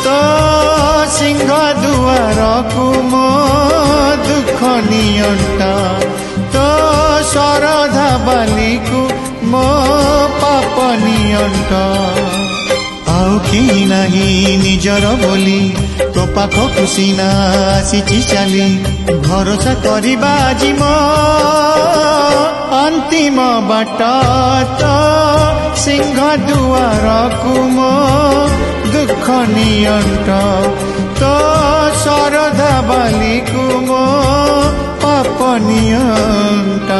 तो सिंह दुआर को मो दुख नियंट तो शरधा बाली को मो पाप नियंट आउ कि नहीं निजर बोली तो पाख कुसीना आसी चली भरोसा करवा जीम अंतिम बाट तो सिंह दुआर को मो दुख नियंट तो शरधा बाली को मो पाप नियंट।